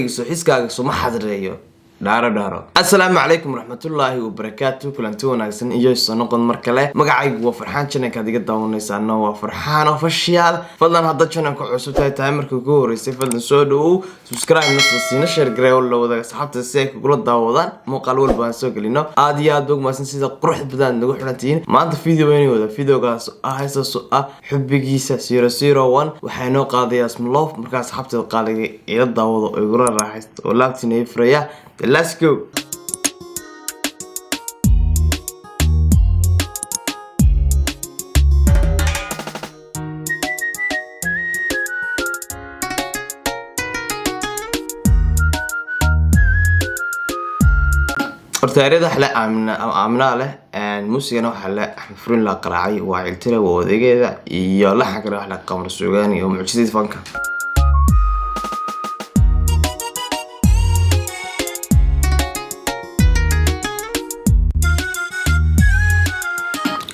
سوحيسكاغا سو ما حضريو دارو السلام عليكم ورحمة الله وبركاته كلانتو وناغسن iyo soo noqon markale magacaygu waa Farxaan channel adiga daawanaysan waa Farxaan official fadlan hadda channelka cusub tahay markii ugu horeysay fadlan soo dhaw subscribe nasiina share gareeyo la wada asxaabta si ay kula daawadaan muuqaal walba aan soo galino aad iyo aad ugu maasan sida qurux badan nagu xirantiin maanta videogaas heesaso xubbigiisa 001 waxay noo qaadayaa smloof markaas asxaabta qaaliga ila daawado oo igu raaxaysto oo laabtina ifraya let's go. hortaarida xala aamna leh muusigana waxa la xafrin la qaraacay waa ciltira wadageeda iyo la xaqra wax la qamar suugaan iyo mucjisad fanka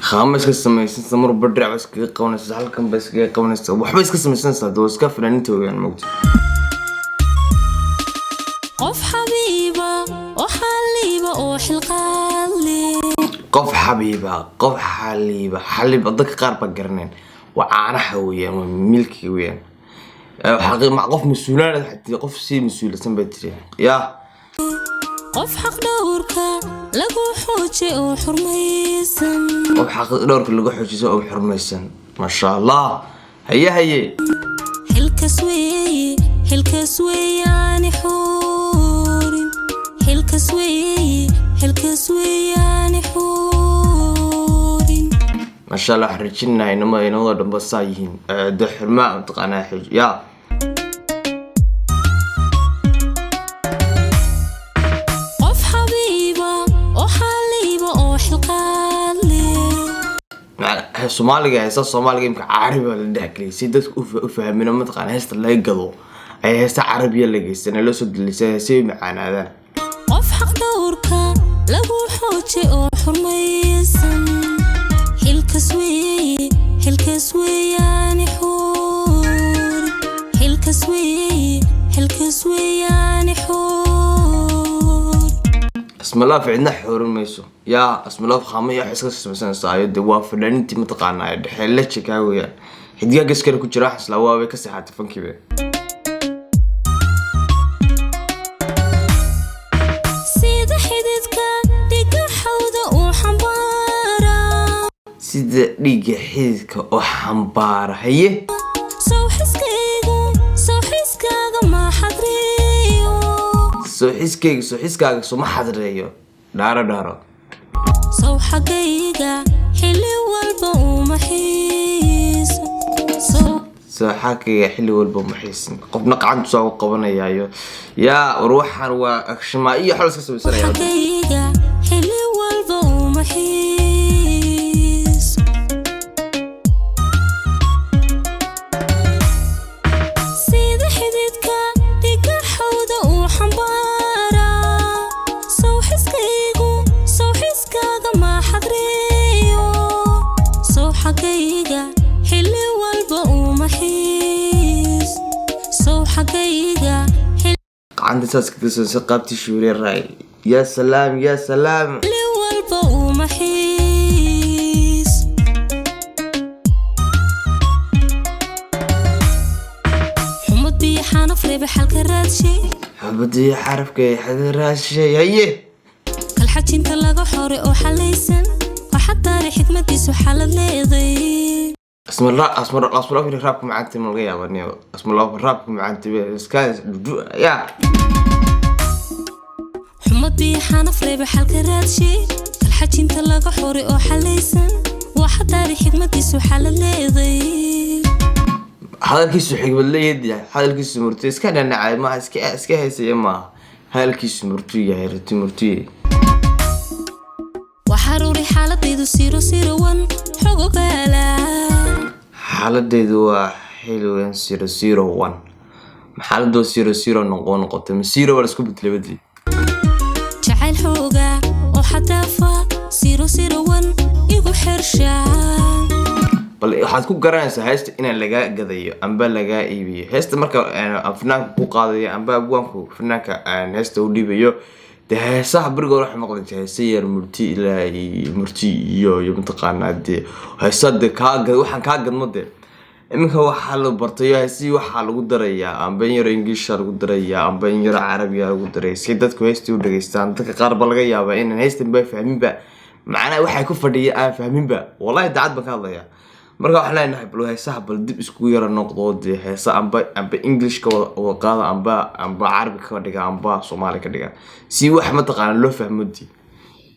خامس كسميسن سمر بدرع بس قونس halkan bas qownaysa waxba iska sameeysan doo iska fanaaniinta weeyaan moogta qof xabiiba oo xaliiba oo xilqaale qof xaliiba dadka qaar ba garaneen waa caanaha weeyaan waa milki weeyaan xaqi ma qof mas'uulada xataa qof si mas'uulsan ba tireen yaa qof xaq dhowrka lagu xoojiyo oo xurmaysan qof xaq dhowrka lagu xoojiyo oo xurmaysan ma sha Allah haye hilkas weeyaan xuurin ما شاء الله حرجنا إنما ينوض دمبسايين دحر ما أنتقنا حج يا قف حبيبة أو حليبة أو حلقالي الصومالي هسه الصومالي يمكن عربي ولا داكلي سيدك أفهمنا منطقة هسه لا يقضوا أي هسه عربية اللي جيسنا لو سد اللي سي معنا هذا قف حق دورك لو حوتي أو حرميسن hilkas weeyaan xuur اسم الله في عندنا حور ميسو يا اسم الله خامية حسكس مثلا صايد وافر انتي متقانا دحيلة شكاوية حديقة قسكرة كجراح سلاواوي كسيحات فنكي بي سيدة حديدك ديقا حوضة وحنبارة سيدة ديقا حديدك وحنبارة هيه سوحيسكاغا ما حضريو سوحيسكاغا سو ما حضريو دارو سوحقيغا حلي والبا ومحيس سوحقيغا حلي والبا ومحيس قف نقعن سو قبنيايو يا روحان وا اكشمائيه خلص كسبسنايا سوحقيغا حلي والبا ومحيس سيده حديدك ديقا حوده وحنبارة سوحيسكاغا ما حضريو سوحقيغا حلي والبا ومحيس سوحقيغا عندي ساس كده سقابتي شوري الراي يا سلام حلي والبا ومحيس حمدي حنفري بحالك الرادشي حمدي حرفك حدراشي هيه الحجين تلاقى حوري أو حليسن وحتى حكمتي حالة ليضي اسم الله في رابكم معانتي من الغياب اسم الله في رابكم معانتي اسكان يا حمدي حنفري بحالك الرادشي الحجين تلاقى حوري أو حليسن وحتى حكمتي حالة ليضي هذا الكيس حكمة ليدي هذا الكيس مرتي اسكان أنا عايز ما اسكا هيسي ما هذا الكيس مرتي يا رتي مرتي وحروري حالتيدو 001 حقوق لا حالتيدو حلوين 001 حالتو 00 نقطة من 0 ولا اسكو بتلبدلي جعل حقوقا وحتى فا 001 يقو حرشان bal waxaad ku garanaysaa heesta in laga gadayo amba laga iibiyo heesta marka fanaanka ku qaadayo amba abwaanku fanaanka heesta u dhiibayo de heesaha barigood waxa noqon heesa yar murti ilaahay murti iyo mutaqaanaa de heesada kaaga waxaan ka gadmo de iminka waxa la bartay heesi waxa lagu darayaa amba in yar English lagu darayaa amba in yar Carabi lagu darayaa si dadku heesta u dhageystaan dadka qaar ba laga yaabaa in heestan ba fahminba macna waxay ku fadhiyaan fahminba wallahi dacad ba ka hadlaya marka waxaan leenahay bal heesaha bal dib isku yara noqdo de heesa amba English ka wada qaada amba Carabi ka dhiga amba Soomaali ka dhiga si wax ma taqaan loo fahmadi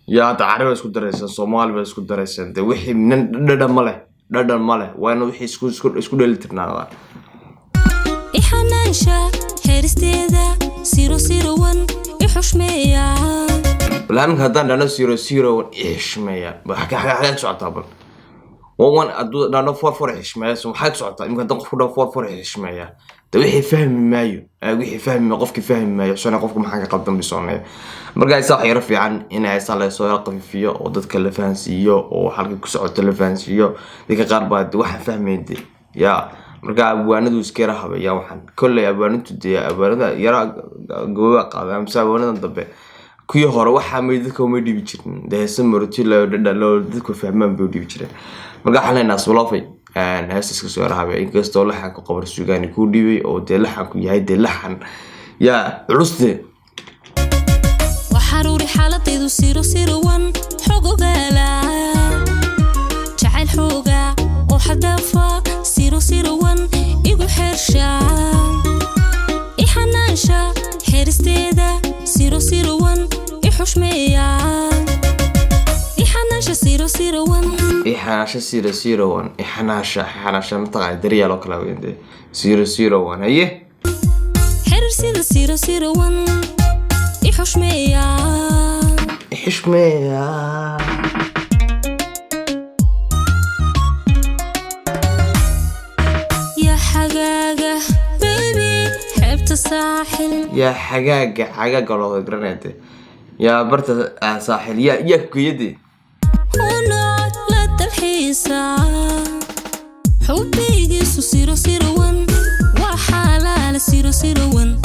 yaa Carabi isku daraysan Soomaali ba isku daraysan de wixii dhadhan male waana wixii isku dheelitirnaada ixanaansha heeristeeda 001 ixushmeeya laan hadan dhano 001 ixushmeeya waxa socota bal وان ادو دانو فور حشمايا سو waxay socotaa imka dan qofku dhaw fور xishmeeya ta wixii fahmi maayo wixii fahmi qofki fahmi maayo soo qofku maxaa ka qaldan bisoonay marka ay sax yar fiican in ay sala soo qafiyo oo dadka la fahansiyo oo halka ku socoto la fahansiyo dadka qaar baad waxa fahmeeyay ya marka abwaanadu iskira habaya waxan kulay abwaanadu abwaanada yara gooba qaadaan saabanadan dambe kuyo hore waxa meedka uma dhibi jirin deesan marti la dhalo dadku fahmaan buu dhibi jiray marka xalena sulaafay heesaska soo raabay inkastoo laxan ku qabar suugaani ku dhibay oo de laxan ku yahay de laxan ya culuste waxaruuri xaaladaydu 001 xogogaala jacayl xooga oo xadafa 001 igu xersha ixanaansha heeristeeda 001 ixushmeeya ixanaansha 001 إحناشة 001 إحناشة متقاعد دريال وكلا ويندي 001 هيه حرر سيدا 001 إحشمية يا حقاقة بيبي حبت الساحل يا حقاقة لو قرنتي يا برت ساحل يا كيدي هنا لا تلحيسا حبي جيسو 001 وحلال 001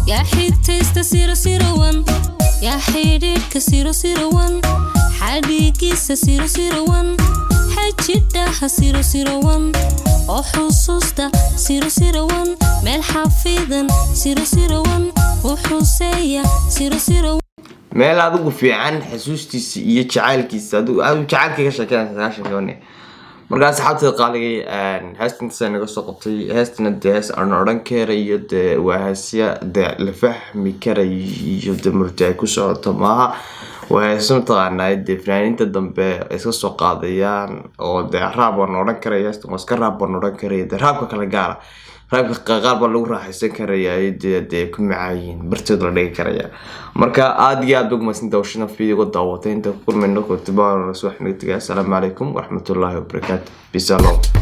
يا حيتيست 001 يا حيرك 001 حديقيس 001 حجدها 001 وحصوصتا 001 مال حفيظا 001 وحسية 001 meel adigu fiican xasuustiisa iyo jacaylkiisa adigu jacaylka ka sheekeynaysa markaas xabta qaaligay heestan naga soo qabtay heestan dees aan oran karay de waasiya de la fahmi karay iyo de murtay ku socoto maaha waasoo taqaanay de fanaaniinta dambe iska soo qaadayaan oo de raab aan oran karay heestan iska raab aan oran karay de raabka kala gaara raabka qaar baa lagu raaxaysan karay de ku macaayin bartood la dhigi karaya marka aad iyo aad ugu maasan dawshana fiidiga daawatay inta kulmayno kutubaan rasuul xigtiga assalamu alaykum wa rahmatullahi wa barakatuh bisalaam